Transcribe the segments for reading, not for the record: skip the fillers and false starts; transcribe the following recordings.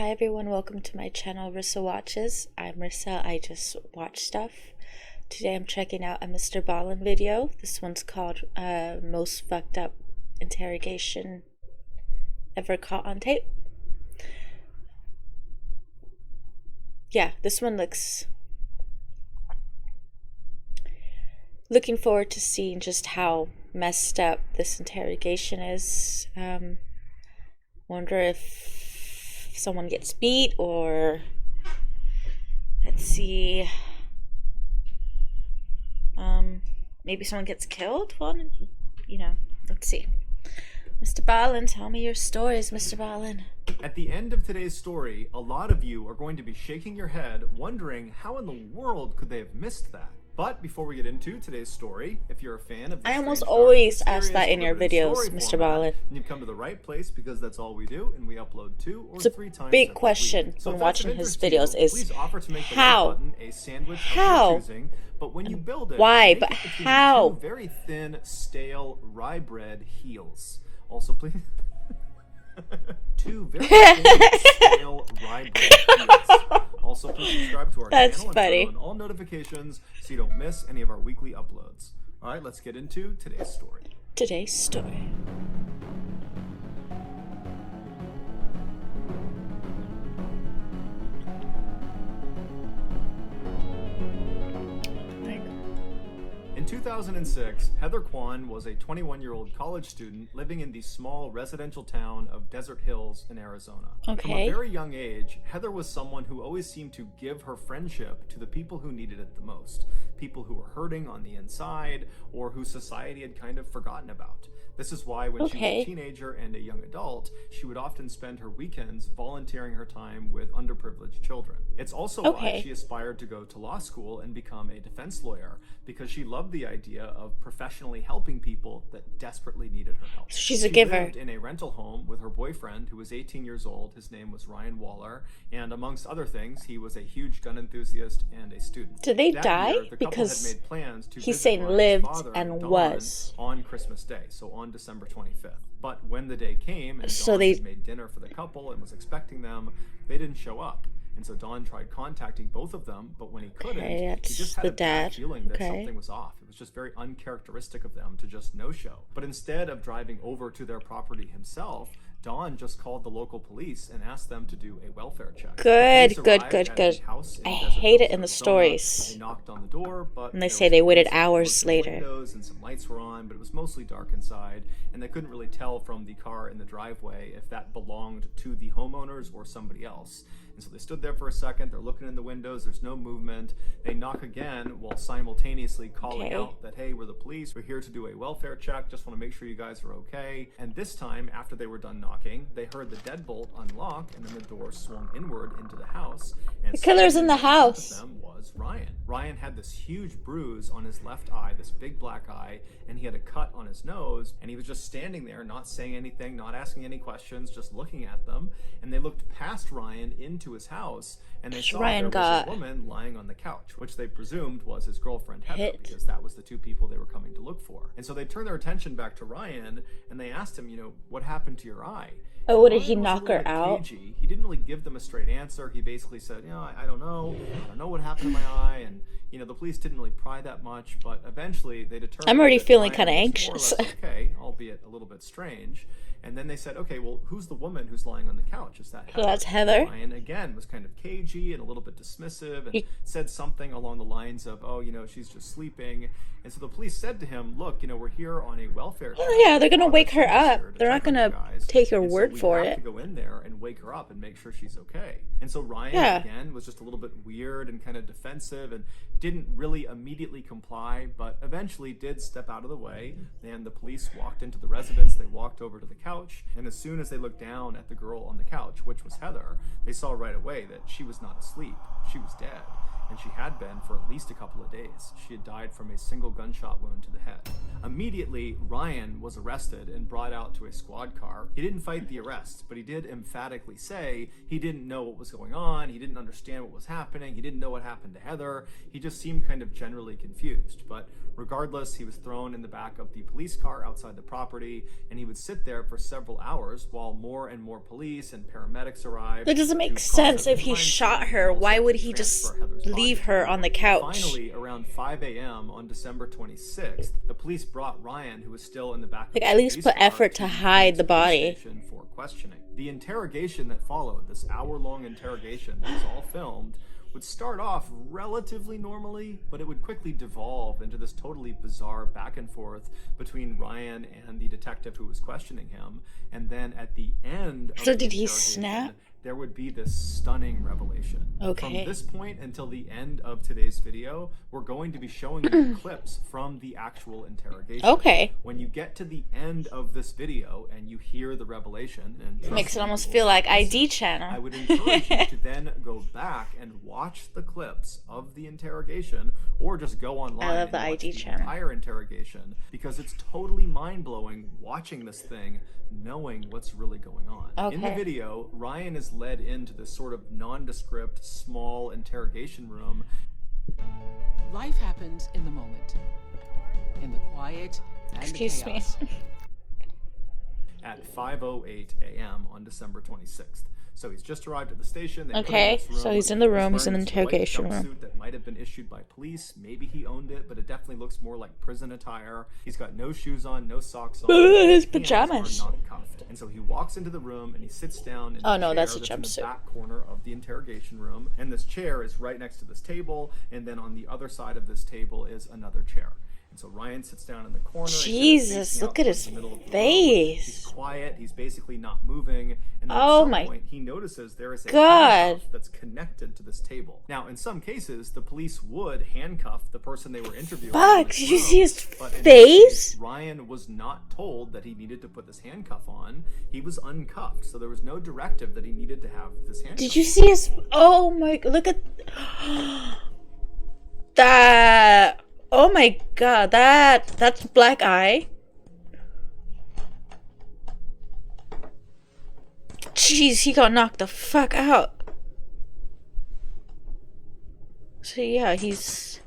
Hi everyone, welcome to my channel Rissa Watches. I'm Rissa, I just watch stuff. Today I'm checking out a MrBallen video. This one's called Most Fucked Up Interrogation Ever Caught on Tape. Yeah, this one looking forward to seeing just how messed up this interrogation is. Wonder if someone gets beat or let's see, maybe someone gets killed. Well, let's see. MrBallen, tell me your stories, MrBallen. At the end of today's story, a lot of you are going to be shaking your head wondering how in the world could they have missed that. But before we get into today's story, if you're a fan of the I almost always ask that in your videos, MrBallen. You've come to the right place because that's all we do, and we upload 2 or 3 times. Big question so when watching his videos you, is please offer to make how? The button a sandwich How? of your choosing, but when you build it, why? make But it between how? 2 very thin, stale rye bread heels. Also, please. 2 very thin, stale rye bread heels. Also, please subscribe to our channel and turn on all notifications so you don't miss any of our weekly uploads. All right, let's get into today's story. Today's story. In 2006, Heather Kwan was a 21-year-old college student living in the small residential town of Desert Hills in Arizona. Okay. From a very young age, Heather was someone who always seemed to give her friendship to the people who needed it the most, people who were hurting on the inside or who society had kind of forgotten about. This is why when she was a teenager and a young adult, she would often spend her weekends volunteering her time with underprivileged children. It's also why she aspired to go to law school and become a defense lawyer, because she loved the idea of professionally helping people that desperately needed her help. She's a giver. She lived in a rental home with her boyfriend, who was 18 years old. His name was Ryan Waller, and amongst other things, he was a huge gun enthusiast and a student. Did they die? Year, the because had made plans to he's saying lived and was on Christmas Day, so on December 25th. But when the day came and so Dawn they had made dinner for the couple and was expecting them, they didn't show up. And so Dawn tried contacting both of them, but when he couldn't, he just had a bad feeling that something was off. It was just very uncharacteristic of them to just no-show. But instead of driving over to their property himself, Dawn just called the local police and asked them to do a welfare check. Good. I hate it in the stories. They knocked on the door, but and they say they waited hours later. Windows and some lights were on, but it was mostly dark inside, and they couldn't really tell from the car in the driveway if that belonged to the homeowners or somebody else. And so they stood there for a second, they're looking in the windows, there's no movement. They knock again while simultaneously calling out that, hey, we're the police, we're here to do a welfare check, just want to make sure you guys are okay. And this time, after they were done knocking, they heard the deadbolt unlock, and then the door swung inward into the house. And the killer's in the house. One of them was Ryan. Ryan had this huge bruise on his left eye, this big black eye, and he had a cut on his nose, and he was just standing there, not saying anything, not asking any questions, just looking at them. And they looked past Ryan into his house, and they saw there was a woman lying on the couch, which they presumed was his girlfriend Heather, because that was the 2 people they were coming to look for. And so they turned their attention back to Ryan, and they asked him, what happened to your eye? Oh, did he knock her out? He didn't really give them a straight answer. He basically said, I don't know. I don't know what happened to my eye. And, the police didn't really pry that much. But eventually they determined I'm already feeling kind of anxious. Okay, albeit a little bit strange. And then they said, okay, well, who's the woman who's lying on the couch? Is that Heather? So that's Heather. Ryan, again, was kind of cagey and a little bit dismissive and said something along the lines of, she's just sleeping. And so the police said to him, look, we're here on a welfare check. Yeah, they're going to wake her up. They're not going to take your word for it. We have to go in there and wake her up and make sure she's okay. And so Ryan, again, was just a little bit weird and kind of defensive and didn't really immediately comply, but eventually did step out of the way. And the police walked into the residence. They walked over to the couch. And as soon as they looked down at the girl on the couch, which was Heather, they saw right away that she was not asleep. She was dead. and she had been for at least a couple of days. She had died from a single gunshot wound to the head. Immediately, Ryan was arrested and brought out to a squad car. He didn't fight the arrest, but he did emphatically say he didn't know what was going on, he didn't understand what was happening, he didn't know what happened to Heather, he just seemed kind of generally confused. But regardless, he was thrown in the back of the police car outside the property, and he would sit there for several hours while more and more police and paramedics arrived. That doesn't make sense. If he shot her, why would he just leave her on the couch? Finally, around 5 a.m. on December 26th, the police brought Ryan, who was still in the back of the at least put effort to hide the body. For questioning. The interrogation that followed, this hour-long interrogation that was all filmed, would start off relatively normally, but it would quickly devolve into this totally bizarre back and forth between Ryan and the detective who was questioning him. And then at the end of so did he snap? There would be this stunning revelation. Okay. From this point until the end of today's video, we're going to be showing you clips from the actual interrogation. Okay. When you get to the end of this video and you hear the revelation, and it makes it almost feel like ID channel. I would encourage you to then go back and watch the clips of the interrogation, or just go online I love the and watch ID the channel. entire interrogation, because it's totally mind-blowing watching this thing, knowing what's really going on. Okay. In the video, Ryan is led into this sort of nondescript, small interrogation room. Life happens in the moment, in the quiet and Excuse the chaos. me. At 5:08 a.m. on December 26th. So he's just arrived at the station. They Okay, put him in this so he's in the room, he's in the wearing this white interrogation room. jumpsuit that might have been issued by police. Maybe he owned it, but it definitely looks more like prison attire. He's got no shoes on, no socks on. His hands pajamas. are not cuffed. And so he walks into the room and he sits down in Oh, the no, chair that's a in the jumpsuit. back corner of the interrogation room. And this chair is right next to this table, and then on the other side of this table is another chair. And so Ryan sits down in the corner. Jesus, look at his face. He's quiet. He's basically not moving. And then Oh at some my point, he notices there is a God. handcuff that's connected to this table. Now, in some cases, the police would handcuff the person they were interviewing. Fuck, in this did you room, see his but in this face? case, Ryan was not told that he needed to put this handcuff on. He was uncuffed, so there was no directive that he needed to have this handcuff. Did you see his... Oh my... Look at... That... Oh my god, that's black eye. Jeez, he got knocked the fuck out. So yeah, he's...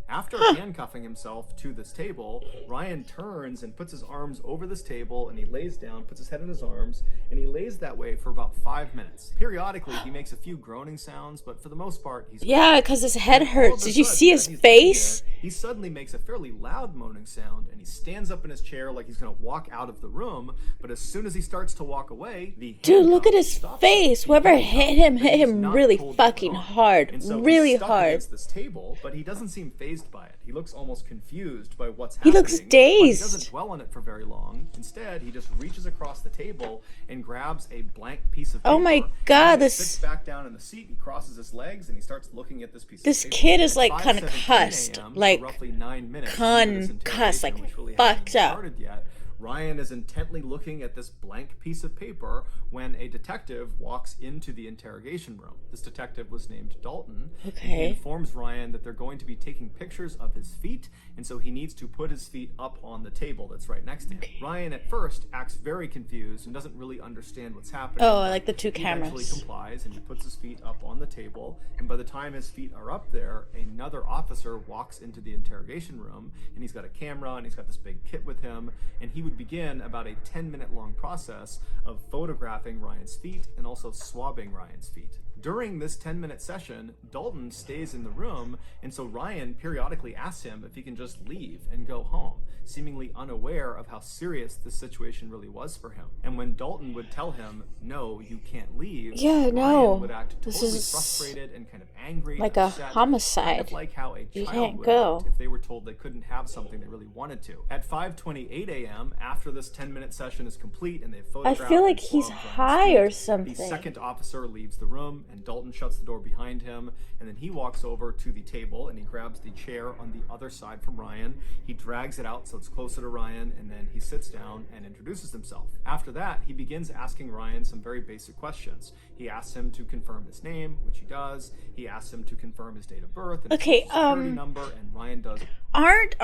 After handcuffing himself to this table, Ryan turns and puts his arms over this table, and he lays down, puts his head in his arms, and he lays that way for about 5 minutes. Periodically, he makes a few groaning sounds, but for the most part, he's... Yeah, because his head And all hurts. of a Did you sudden, see his as he's face? laying there, he suddenly makes a fairly loud moaning sound, and he stands up in his chair like he's going to walk out of the room, but as soon as he starts to walk away, the Dude, look at handcuff his stops face. him. Whoever He hit handcuffed, him but he's not really told to fucking put on. hard. And so Really he's stuck hard. against this table, but he doesn't seem fazed by it. He looks almost confused by what's He happening. looks but dazed. He doesn't dwell on it for very long. Instead, he just reaches across the table and grabs a blank piece of paper. Oh my and God, then he this- sits back down in the seat. He crosses his legs and he starts looking at this piece This of paper. kid is, like, At concussed, 5:17 a.m., so like, roughly 9 minutes into this concussed, like, interrogation, which really fucked hasn't up. started yet, Ryan is intently looking at this blank piece of paper when a detective walks into the interrogation room. This detective was named Dalton. And he Okay. informs Ryan that they're going to be taking pictures of his feet, and so he needs to put his feet up on the table that's right next to him. Ryan at first acts very confused and doesn't really understand what's happening. Oh, I like the two He eventually cameras. complies and he puts his feet up on the table, and by the time his feet are up there, another officer walks into the interrogation room, and he's got a camera and he's got this big kit with him, and he would begin about a 10-minute long process of photographing Ryan's feet and also swabbing Ryan's feet. During this 10-minute session, Dalton stays in the room, and so Ryan periodically asks him if he can just leave and go home, seemingly unaware of how serious this situation really was for him. And when Dalton would tell him, "No, you can't leave," Yeah, no. Ryan would act This totally is frustrated and kind of angry, like and a upset, kind homicide. of like how a You child can't would go. act if they were told they couldn't have something they really wanted to. At 5:28 a.m., after this 10-minute session is complete and they've photographed feel like and he's swabbed Ryan's high feet, or something. the second officer leaves the room, and And Dalton shuts the door behind him, and then he walks over to the table and he grabs the chair on the other side from Ryan. He drags it out so it's closer to Ryan, and then he sits down and introduces himself. After that, he begins asking Ryan some very basic questions. He asks him to confirm his name, which he does. He asks him to confirm his date of birth and his social security number, and Ryan does. Aren't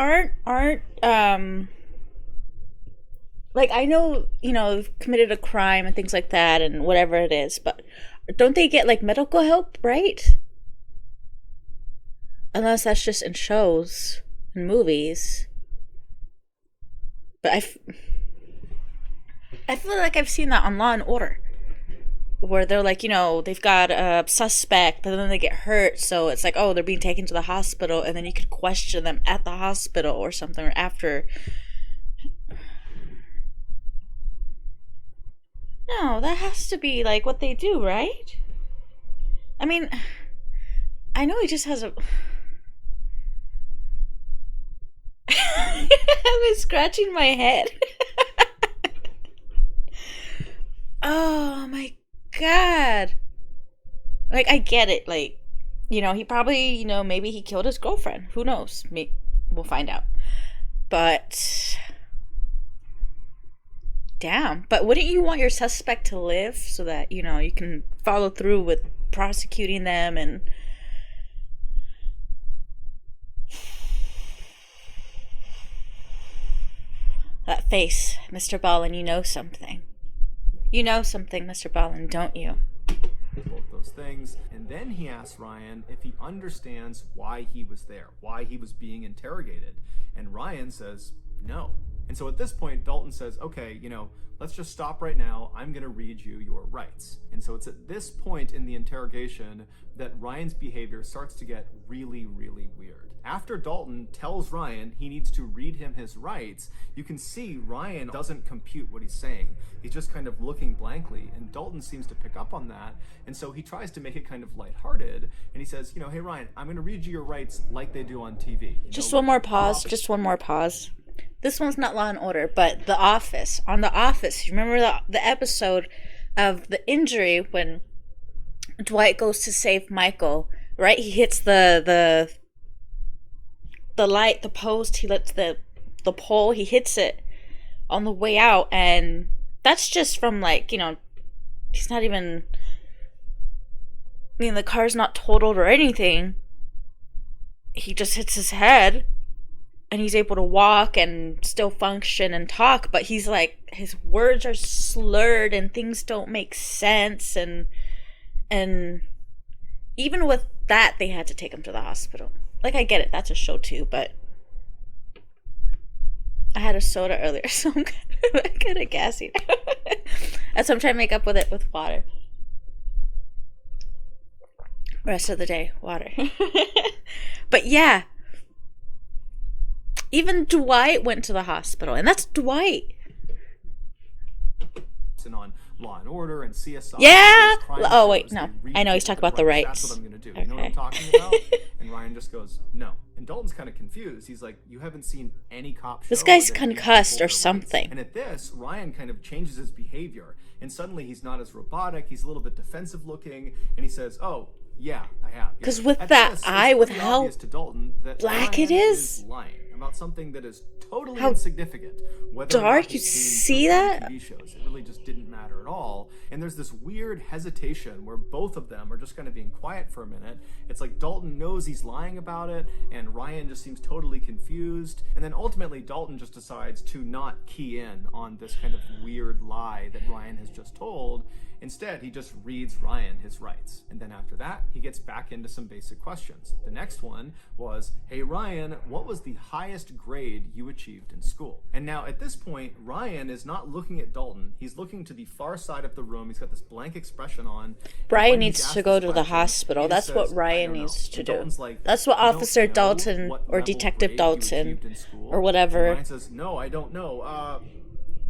like, I know, you've committed a crime and things like that and whatever it is, but don't they get like medical help, right? Unless that's just in shows and movies. But I feel like I've seen that on Law and Order, where they're like, they've got a suspect, but then they get hurt, so it's like, oh, they're being taken to the hospital, and then you could question them at the hospital or something, or after. No, that has to be like what they do, right? I mean, I know he just has a... I've been scratching my head. Oh my god. Like, I get it. Like, he probably, maybe he killed his girlfriend. Who knows? We'll find out. But... damn. But wouldn't you want your suspect to live so that, you can follow through with prosecuting them and... That face, MrBallen, you know something. You know something, MrBallen, don't you? Both those things. And then he asks Ryan if he understands why he was there, why he was being interrogated. And Ryan says no. And so at this point, Dalton says, okay, let's just stop right now. I'm going to read you your rights. And so it's at this point in the interrogation that Ryan's behavior starts to get really, really weird. After Dalton tells Ryan he needs to read him his rights, you can see Ryan doesn't compute what he's saying. He's just kind of looking blankly, and Dalton seems to pick up on that, and so he tries to make it kind of lighthearted, and he says, hey Ryan, I'm going to read you your rights like they do on TV. Just one more pause. This one's not Law and Order, but The Office. On The Office, you remember the episode of the injury when Dwight goes to save Michael, right? He hits the light, the post, he lets the pole, he hits it on the way out, and that's just from like, he's not even, the car's not totaled or anything. He just hits his head, and he's able to walk and still function and talk, but he's like, his words are slurred and things don't make sense, and even with that, they had to take him to the hospital. Like, I get it, that's a show too, but I had a soda earlier, so I'm kind of gassy. That's what I'm trying to make up with it with water. Rest of the day, water. But yeah, even Dwight went to the hospital, and that's Dwight. And on Law and Order and CSI. Yeah. Oh wait, no. I know he's talking about the rights. That's what I'm gonna do. Okay. You know what I'm talking about? And Ryan just goes, no. And Dalton's kind of confused. He's like, you haven't seen any cop show. This guy's concussed or something. And at this, Ryan kind of changes his behavior, and suddenly he's not as robotic. He's a little bit defensive looking, and he says, "Oh, yeah, I have." Because with that eye, with how to Dalton that black Ryan it is lying about something that is totally how insignificant. Whether dark, you see that? TV shows, it really just didn't matter at all. And there's this weird hesitation where both of them are just kind of being quiet for a minute. It's like Dalton knows he's lying about it, and Ryan just seems totally confused. And then ultimately, Dalton just decides to not key in on this kind of weird lie that Ryan has just told. Instead, he just reads Ryan his rights. And then after that, he gets back into some basic questions. The next one was, hey Ryan, what was the highest grade you achieved in school? And now at this point, Ryan is not looking at Dalton. He's looking to the far side of the room. He's got this blank expression on. Ryan needs to go to the hospital. That's what Ryan needs to do. Like, that's what Officer Dalton or Detective Dalton or whatever. And Ryan says, no, I don't know.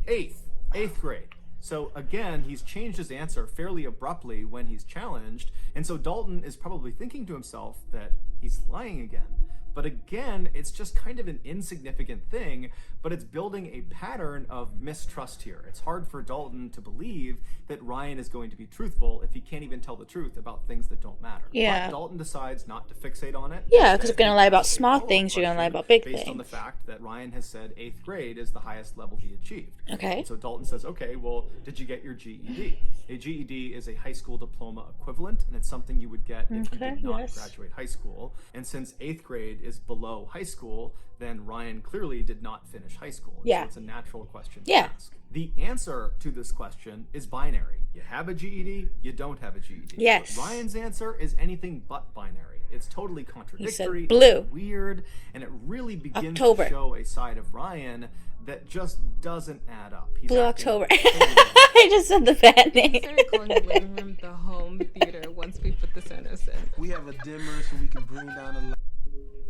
Eighth grade. So again, he's changed his answer fairly abruptly when he's challenged, and so Dalton is probably thinking to himself that he's lying again. But again, it's just kind of an insignificant thing, but it's building a pattern of mistrust here. It's hard for Dalton to believe that Ryan is going to be truthful if he can't even tell the truth about things that don't matter. Yeah. But Dalton decides not to fixate on it. Yeah, because you're going to lie about Instead, small he asks a things, you're going to lie follow-up about big based things. on the fact that Ryan has said 8th grade is the highest level he achieved. Okay. And so Dalton says, okay, well, did you get your GED? A GED is a high school diploma equivalent, and it's something you would get if you did not graduate high school. And since 8th grade is below high school, then Ryan clearly did not finish high school. And so it's a natural question to ask. The answer to this question is binary. You have a GED, you don't have a GED. Yes. But Ryan's answer is anything but binary. It's totally contradictory, he said blue. it's weird, and it really begins October. to show a side of Ryan that just doesn't add up. He's Blue acting October. totally I just said the bad name. We started calling the living room the home theater once we put the Sonos in. We have a dimmer so we can bring down the light.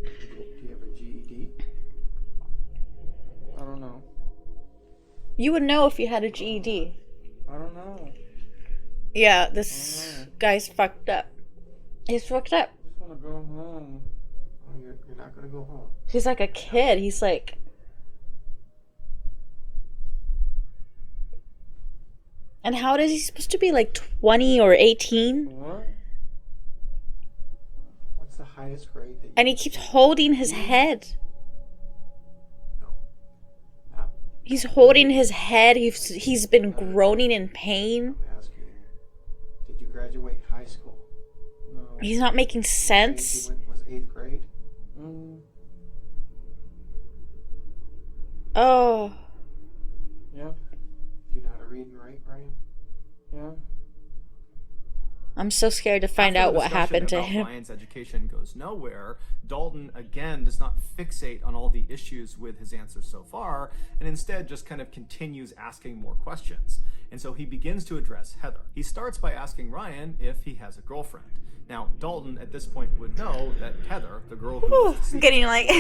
Do you have a GED? I don't know. You would know if you had a GED. I don't know. Yeah, this guy's fucked up. He's fucked up. I just want to go home. Oh, you're not going to go home. He's like a kid. He's like... And how old is he supposed to be? Like 20 or 18? What? What's the highest grade that you... And he keeps holding his head. No. Not. He's holding his head. He's been groaning in pain. I'm asking you. Did you graduate high school? No. He's not making Grade sense. you went was 8th grade? Oh. Yep. Do you know how to read and write, Ryan? Yeah. I'm so scared to find After out the what happened to discussion about him. Ryan's education goes nowhere. Dalton again does not fixate on all the issues with his answers so far, and instead just kind of continues asking more questions. And so he begins to address Heather. He starts by asking Ryan if he has a girlfriend. Now, Dalton at this point would know that Heather, the girl who was I'm deceased, getting like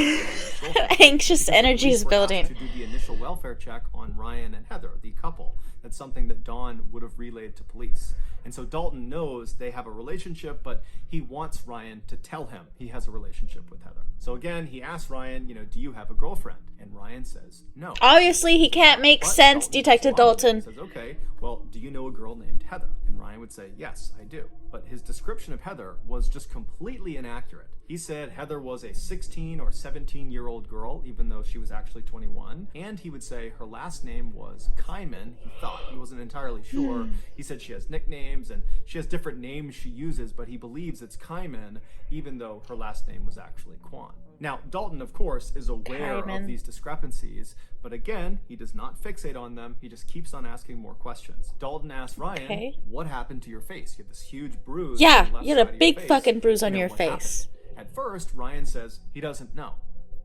anxious energy is police were asked building. to do the initial welfare check on Ryan and Heather, the couple. That's something that Dawn would have relayed to police. And so Dalton knows they have a relationship, but he wants Ryan to tell him he has a relationship with Heather. So again, he asks Ryan, do you have a girlfriend? And Ryan says no. Obviously, he can't make But sense, Dalton Detective responds Dalton. and says, okay, well, do you know a girl named Heather? And Ryan would say, yes, I do. But his description of Heather was just completely inaccurate. He said Heather was a 16 or 17-year-old girl, even though she was actually 21. And he would say her last name was Kyman. He thought. He wasn't entirely sure. He said she has nicknames and she has different names she uses, but he believes it's Kyman, even though her last name was actually Kwan. Now, Dalton, of course, is aware Kyman. of these discrepancies, but again, he does not fixate on them. He just keeps on asking more questions. Dalton asks Ryan, what happened to your face? You have this huge bruise on Yeah, the left you had a side of your big face. fucking bruise on your What happened? face. At first, Ryan says he doesn't know.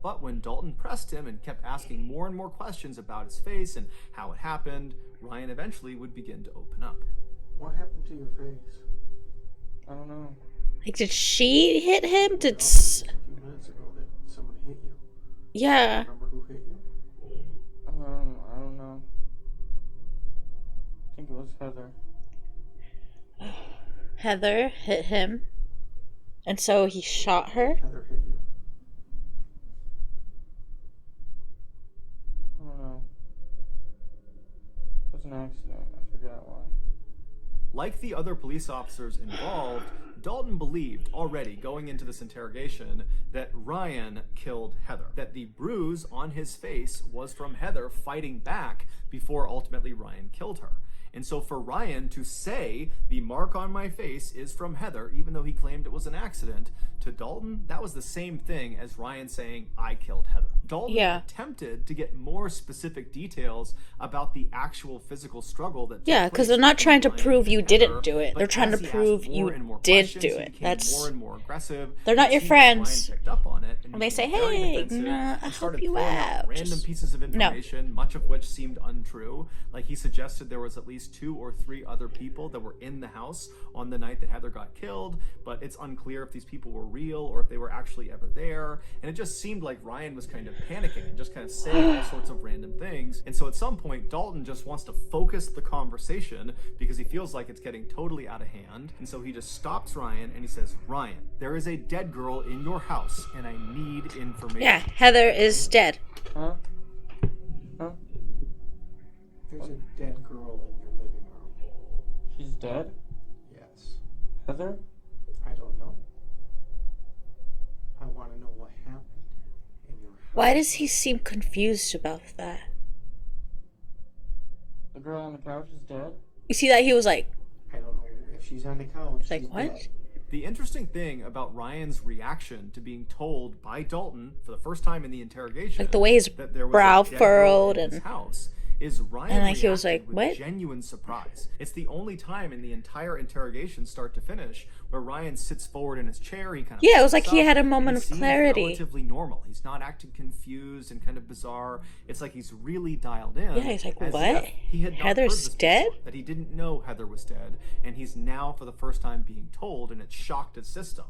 But when Dalton pressed him and kept asking more and more questions about his face and how it happened, Ryan eventually would begin to open up. What happened to your face? I don't know. Like, did she hit him? A few minutes ago that someone hit you. Yeah. Remember who hit you? I don't know. I think it was Heather. Heather hit him. And so he shot her. Heather hit you. I don't know. It was an accident. I forgot why. Like the other police officers involved, Dalton believed already going into this interrogation that Ryan killed Heather, that the bruise on his face was from Heather fighting back before ultimately Ryan killed her. And so for Ryan to say the mark on my face is from Heather, even though he claimed it was an accident, to Dalton, that was the same thing as Ryan saying, I killed Heather. Dalton attempted to get more specific details about the actual physical struggle that took Yeah, because place they're not trying to between prove Ryan you and Heather, didn't do it. but They're trying to as he asked prove more you and more did questions, do he it. became That's... more and more aggressive. They're not It your seemed like Ryan friends. picked up on it And they say, became very hey, defensive nah, and I'll help started you throwing out out. random Just- pieces of No. information, much of which seemed untrue. Like he suggested there was at least 2 or 3 other people that were in the house on the night that Heather got killed, but it's unclear if these people were real or if they were actually ever there. And it just seemed like Ryan was kind of panicking and just kind of saying all sorts of random things. And so at some point, Dalton just wants to focus the conversation because he feels like it's getting totally out of hand. And so he just stops Ryan and he says, Ryan, there is a dead girl in your house and I need information. Yeah, Heather is dead. Huh? Huh? There's a dead girl in your living room. She's dead? Yes. Heather? I don't know. I want to know what happened in your house. Why does he seem confused about that? The girl on the couch is dead? You see that he was like, I don't know if she's on the couch. like she's what? dead. The interesting thing about Ryan's reaction to being told by Dalton for the first time in the interrogation, Like the way his that there was brow a dead girl furled in his and house, is Ryan and, like, he was reacted like, with "What?" genuine surprise. It's the only time in the entire interrogation, start to finish, where Ryan sits forward in his chair. He kind of Yeah, it was like sits he up, had a and moment he of seems clarity. Relatively normal. He's not acting confused and kind of bizarre. It's like he's really dialed in. Yeah, he's like, as "What? if he had not Heather's heard this dead?" before, that he didn't know Heather was dead, and he's now for the first time being told, and it shocked his system.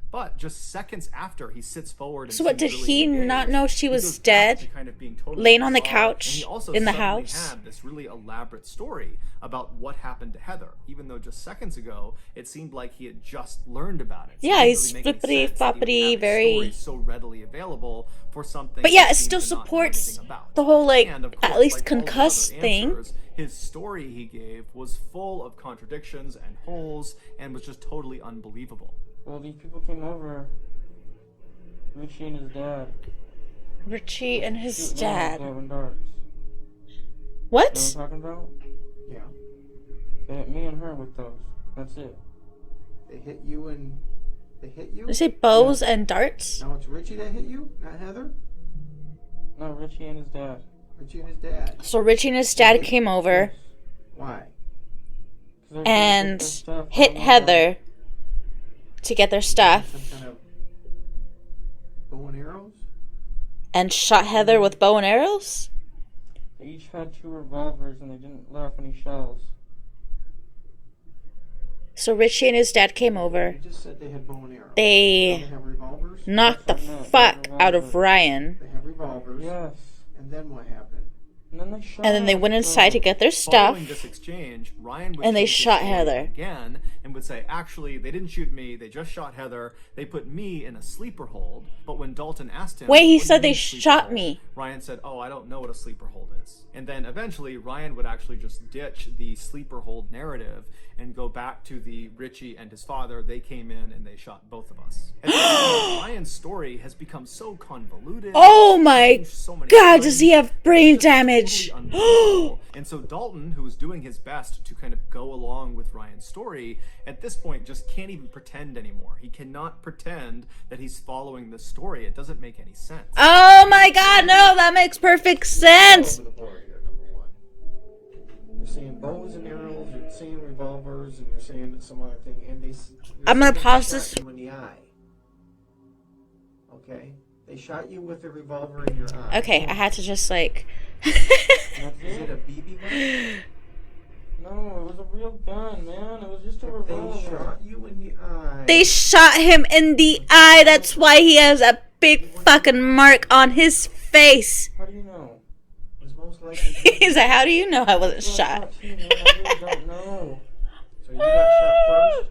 But just seconds after he sits forward and So what, seems did really he engaged, not know she he was goes back dead? to kind of being totally Laying on the bizarre, and couch he also in the suddenly house? had this really elaborate story about what happened to Heather, even though just seconds ago it seemed like he had just learned about it. So Yeah, it he's didn't really make any flippity sense that he would floppity, have a very- story so readily available for something. But yeah, he it seemed still to not know supports anything about. the whole, like, And, of at course, least like all the concussed other thing. answers, his story he gave was full of contradictions and holes and was just totally unbelievable. Well, these people came over. Richie and his dad. Richie and his Shooting dad. Throwing darts. You know What? what I'm talking about? Yeah. They hit me and her with those. That's it. They hit you and... They hit you? Did you say bows and darts? No, it's Richie that hit you, not Heather? No, Richie and his dad. Richie and his dad. So Richie and his dad came over Why? and hit Heather to get their stuff Some kind of bow and arrows? and shot Heather with bow and arrows? They each had 2 revolvers and they didn't let off any shells. So Richie and his dad came over. You just said they had bow and arrows. They have revolvers? knocked the That's what I meant, fuck they had out of revolvers. Ryan. They have revolvers. Yes. And then what happened? And then they shot And then they went inside to get their stuff. Following this exchange, Ryan would And they change his shot story Heather. again and would say, actually, they didn't shoot me, they just shot Heather. They put me in a sleeper hold. But when Dalton asked him, Wait, he "What do you said they mean sleeper shot hold?" me. Ryan said, oh, I don't know what a sleeper hold is. And then eventually, Ryan would actually just ditch the sleeper hold narrative and go back to the Richie and his father. They came in and they shot both of us. And so Ryan's story has become so convoluted. Oh my changed so many God, times. does he have brain It's just damage? totally unbelievable. And so Dalton, who was doing his best to kind of go along with Ryan's story, at this point just can't even pretend anymore. He cannot pretend that he's following the story. It doesn't make any sense. Oh my God, no, that makes perfect sense. Over the board here, number 1. You're saying bows and arrows, you're saying revolvers, and you're saying some other thing, and I'm gonna saying pause they this. shot you in the eye. Okay? They shot you with a revolver in your eye. Okay, I had to just like. Is it a BB gun? No, it was a real gun, man. It was just a revolver. They shot you in the eye. They shot him in the eye. That's why he has a big fucking mark on his face. How do you know? It was most likely. He's like, how do you know I wasn't shot? I really don't know. So you got shot first?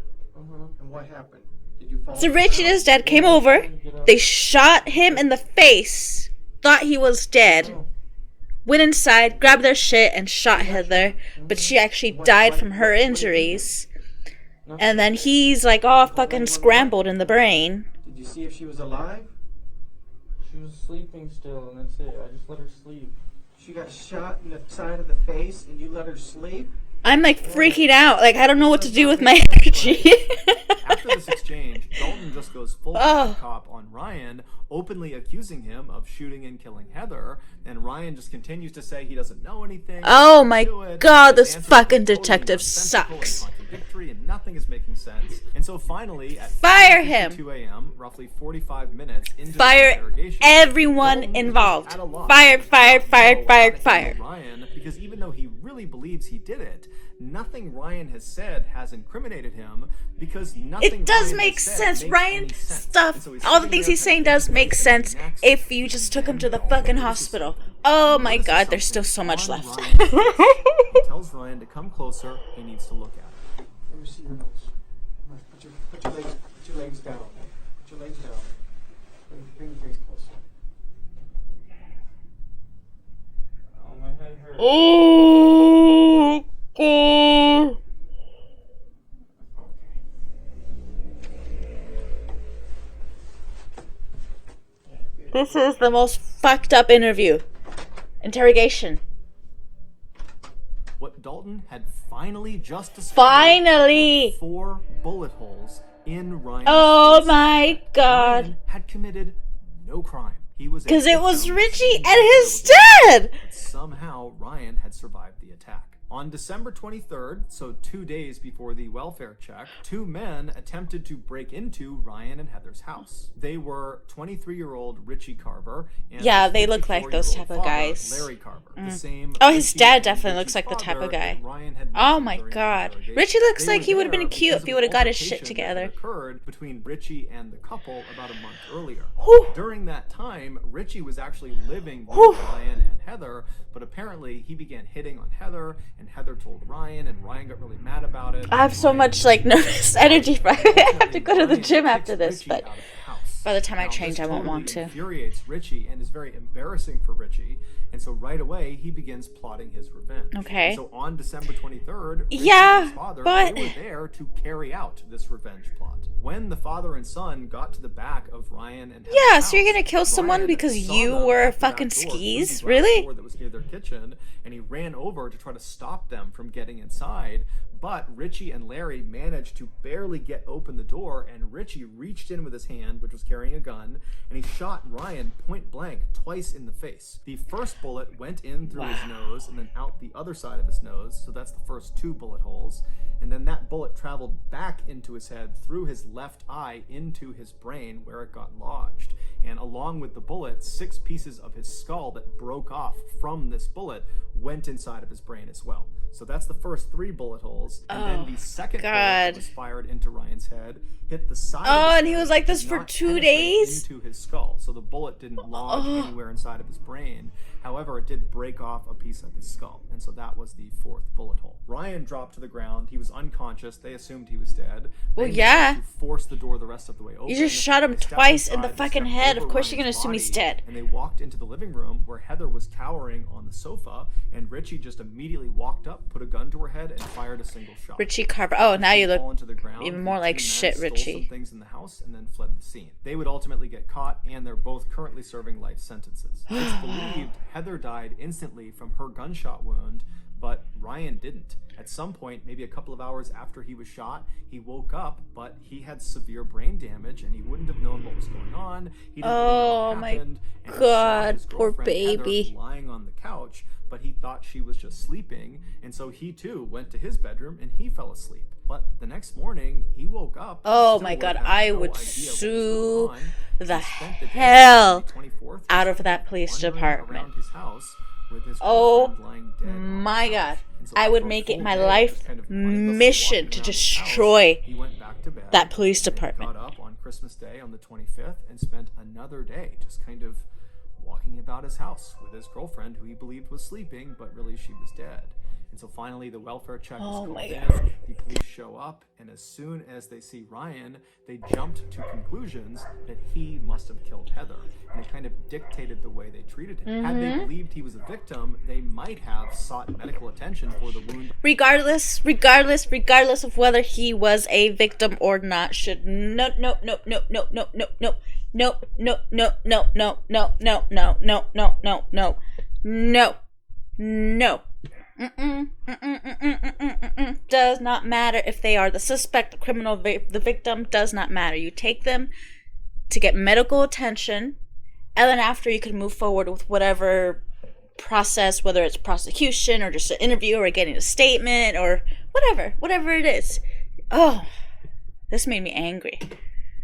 And what happened? Did you fall So Rich and his dad came over. They shot him in the face. Thought he was dead. Went inside, grabbed their shit, and shot Heather. But she actually died from her injuries. And then he's like all fucking scrambled in the brain. Did you see if she was alive? She was sleeping still, and that's it. I just let her sleep. She got shot in the side of the face, and you let her sleep? I'm like freaking out. Like, I don't know what to do with my energy. After this exchange, Dalton just goes full bad cop on Ryan, openly accusing him of shooting and killing Heather, and Ryan just continues to say he doesn't know anything. Oh my God, His this answers fucking are totally detective nonsensical and sucks. contradictory, and nothing is making sense. And so finally, at Fire him. 2 a.m., roughly 45 minutes into the Fire interrogation, everyone Dalton is involved. at a loss. Fired, fired, He fired, doesn't know how fired, to fired. handle Ryan, because even though he really believes he did it, nothing Ryan has said has incriminated him, because nothing It does Ryan make has said sense. makes Ryan any sense. stuff, And so he's all the sitting things there he's saying thinking, does make "What's sense next?" if you just took him to the fucking hospital. Oh my Notices God, there's still something so much on left. Ryan's face. He tells Ryan to come closer. He needs to look at it. Let me see your nose. Put your legs down. Put your legs down. Bring your face closer. Oh, my head hurts. Oh, God. This is the most fucked up interrogation. What Dalton had finally just discovered Finally! were 4 bullet holes in Ryan's Oh face. my God. Ryan had committed no crime. He was Because it was victim, Richie and and his dad! but somehow Ryan had survived the attack. On December 23rd, so 2 days before the welfare check, 2 men attempted to break into Ryan and Heather's house. They were 23-year-old Richie Carver and Yeah, they look like those type of father, guys. Larry Carver. The same Oh, his Richie dad and definitely Richie's looks like the type of father guy. that Ryan had Oh mentioned my during the God. interrogation. Richie looks They like were he would have been there cute because if he of would have got his altercation shit that together. had occurred between Richie and the couple about a month earlier. Whew. During that time, Richie was actually living with Whew. Ryan and Heather, but apparently he began hitting on Heather, and Heather told Ryan, and Ryan got really mad about it. I have so Ryan much like nervous energy. I have to go to the gym Ryan after kicks this, Richie but out of the house. by the time I Now, change, this I won't totally want to. infuriates Richie and is very embarrassing for Richie, and so right away he begins plotting his revenge. Okay. And so on December 23rd, Richie Yeah, and his father but- they were there to carry out this revenge plot. When the father and son got to the back of Ryan and Heather's Yeah, so you're gonna house, kill someone Ryan because saw you them were at the back fucking door through skis? the glass Really? door that was near their kitchen, and he ran over to try to stop them from getting inside. But Richie and Larry managed to barely get open the door, and Richie reached in with his hand, which was carrying a gun, and he shot Ryan point blank twice in the face. The first bullet went in through his nose and then out the other side of his nose, so that's the first 2 bullet holes. And then that bullet traveled back into his head through his left eye into his brain where it got lodged. And along with the bullet, 6 pieces of his skull that broke off from this bullet went inside of his brain as well. So that's the first 3 bullet holes. And then the second bullet God. that was fired into Ryan's head hit the side of Oh, his and he head, was like but this did for not 2 penetrate days? into his skull. So the bullet didn't lodge anywhere inside of his brain. However, it did break off a piece of his skull. And so that was the 4th bullet hole. Ryan dropped to the ground. He was unconscious. They assumed he was dead. Well, They yeah. managed to force the door the rest of the way open. You just shot him They stepped twice in the inside, fucking stepped head. over Of course you're gonna Ryan's assume he's body, dead. And they walked into the living room where Heather was cowering on the sofa, and Richie just immediately walked up, put a gun to her head, and fired a single shot. Richie Carver. Oh, now you She'd look fallen to the ground. even The more like 2 men shit, stole Richie. some things in the house and then fled the scene. They would ultimately get caught, and they're both currently serving life sentences. It's believed Heather died instantly from her gunshot wound, but Ryan didn't. At some point, maybe a couple of hours after he was shot, he woke up, but he had severe brain damage, and he wouldn't have known what was going on. He didn't Oh, know what my happened, and he saw God, his poor girlfriend, Heather, baby. lying on the couch, but he thought she was just sleeping, and so he too went to his bedroom and he fell asleep. But the next morning, he woke up. and Oh still my would God, have I no would idea what was sue going on. the He spent the day, hell the 24th, out of that police wandering department. around his house with his Oh girlfriend lying dead on the my couch. God. And so I would after a make it full my day of life just kind of mindlessly mission walking to around his house, destroy he went back to bed, that police and department. got up on Christmas Day on the 25th and spent another day just kind of walking about his house with his girlfriend, who he believed was sleeping, but really she was dead. And so finally the welfare check is called my in, God. the police show up, and as soon as they see Ryan, they jumped to conclusions that he must have killed Heather. And it kind of dictated the way they treated him. Had they believed he was a victim, they might have sought medical attention for the wound. Regardless of whether he was a victim or not, should no. Does not matter if they are the suspect, the criminal, the victim. Does not matter. You take them to get medical attention, and then after you can move forward with whatever process, whether it's prosecution or just an interview or getting a statement or whatever it is. Oh, this made me angry.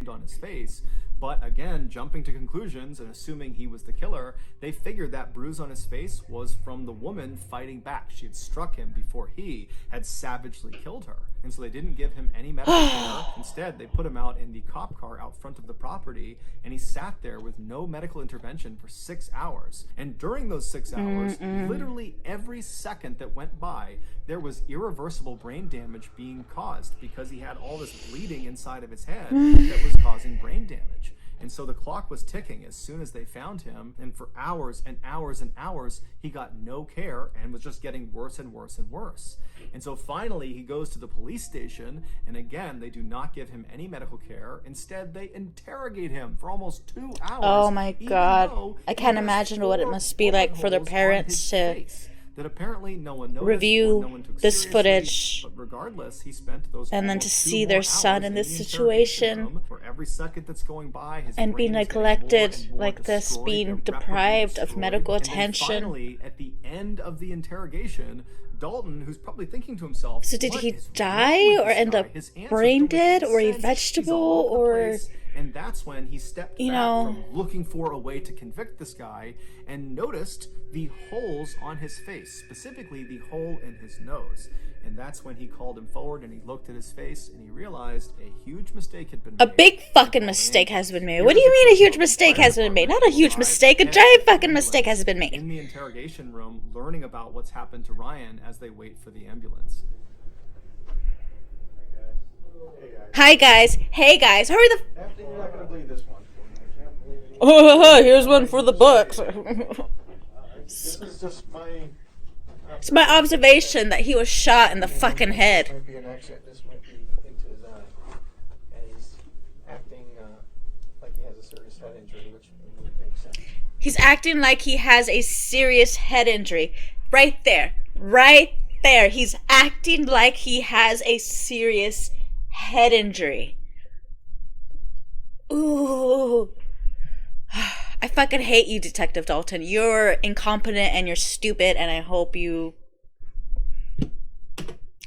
On his face. But again, jumping to conclusions and assuming he was the killer, they figured that bruise on his face was from the woman fighting back. She had struck him before he had savagely killed her. And so they didn't give him any medical care. Instead, they put him out in the cop car out front of the property, and he sat there with no medical intervention for 6 hours. And during those 6 hours, literally every second that went by, there was irreversible brain damage being caused because he had all this bleeding inside of his head that was causing brain damage. And so the clock was ticking as soon as they found him, and for hours and hours and hours, he got no care and was just getting worse and worse and worse. And so finally, he goes to the police station, and again, they do not give him any medical care. Instead, they interrogate him for almost 2 hours. Oh my God. I can't imagine what it must be like for their parents to that apparently no one noticed, review no one took this seriously, footage, but regardless, he spent those and then to almost 2 see more their son hours in this the interrogation situation room, where every second that's going by, his and being brain is getting neglected more and more like this, destroyed, being irreparably deprived of destroyed. medical And then attention. finally, at the end of the interrogation, Dalton, who's probably thinking to himself, So did "What he is wrong die with or this end guy? up His answers brain don't make dead, any or a sense. He's vegetable, all over the or place." And that's when he stepped you back know, from looking for a way to convict this guy and noticed the holes on his face, specifically the hole in his nose. And that's when he called him forward and he looked at his face and he realized a huge mistake had been made. a big fucking mistake has been made. What do you mean a huge mistake has been made? Not a huge mistake, a giant fucking mistake has been made. In the interrogation room, learning about what's happened to Ryan as they wait for the ambulance. Hi guys, hey guys, hurry the After you're not gonna believe this one. I can't believe it. oh, here's one for the books. This is just my. It's my observation that he was shot in the fucking This head. might be an accident. This might be into his eye, and he's acting like he has a serious head injury, which would make sense. He's acting like he has a serious head injury. Right there. Right there. He's acting like he has a serious head injury. Ooh. I fucking hate you, Detective Dalton. You're incompetent and you're stupid, and I hope you...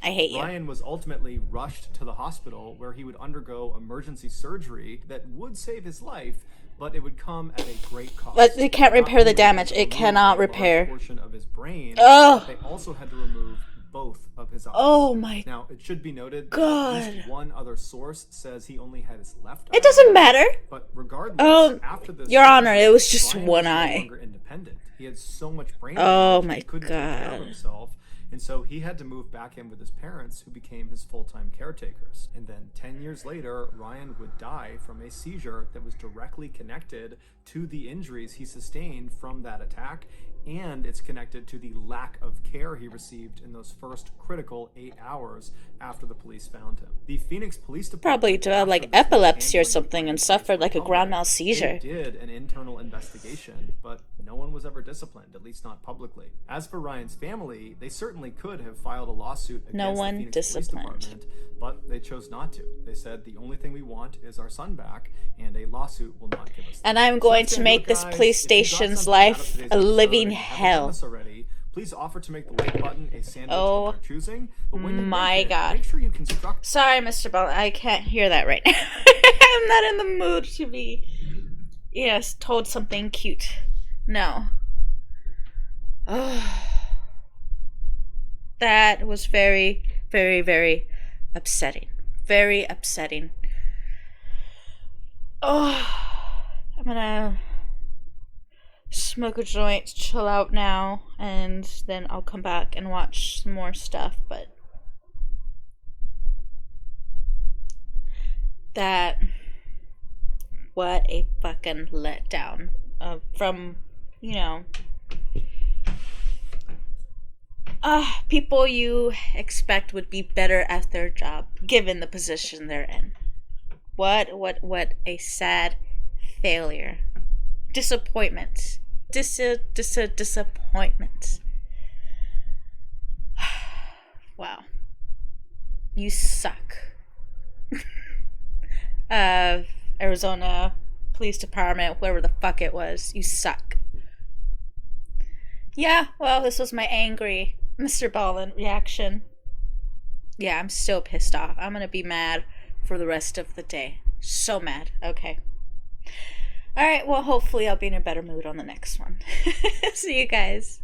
I hate you. Ryan was ultimately rushed to the hospital where he would undergo emergency surgery that would save his life, but it would come at a great cost. But it can't repair the Not only damage. did they It remove cannot a large repair. portion of his brain, Ugh. they also had to remove both of his eyes. Oh my Now, it should be noted that God. at least one other source says he only had his left eye. It doesn't matter. But regardless, Oh, after this, Your Honor, it was just Ryan one was no eye. longer independent. He had so much brain Oh damage, my he couldn't take care of God. himself. And so he had to move back in with his parents, who became his full-time caretakers. And then 10 years later, Ryan would die from a seizure that was directly connected to the injuries he sustained from that attack, and it's connected to the lack of care he received in those first critical 8 hours after the police found him. The Phoenix Police Department Probably developed like after this was epilepsy or handling something the and case suffered like a recovered, grand mal seizure. They did an internal investigation, but no one was ever disciplined, at least not publicly. As for Ryan's family, they certainly could have filed a lawsuit against No one the Phoenix disciplined. Police Department, but they chose not to. They said the only thing we want is our son back, and a lawsuit will not give us that. And I'm going So to that's make gonna do it, this guys. police If you got station's something out of life today's a episode living and you haven't done hell. this already, please offer to make the like button a sandwich Oh, of your choosing. But when you my make it, God. make sure you construct. Sorry, Mr. Bell, I can't hear that right now. I'm not in the mood to be, yes, told something cute. No. Oh. That was very, very, very upsetting. Very upsetting. Oh, I'm gonna smoke a joint, chill out now, and then I'll come back and watch some more stuff, but that, what a fucking letdown from, you know, people you expect would be better at their job given the position they're in. What a sad failure. Disappointment. Disappointment. Wow. You suck. Arizona Police Department, whoever the fuck it was, you suck. Yeah, well, this was my angry MrBallen reaction. Yeah, I'm still pissed off. I'm gonna be mad for the rest of the day. So mad. Okay. Alright, well, hopefully I'll be in a better mood on the next one. See you guys.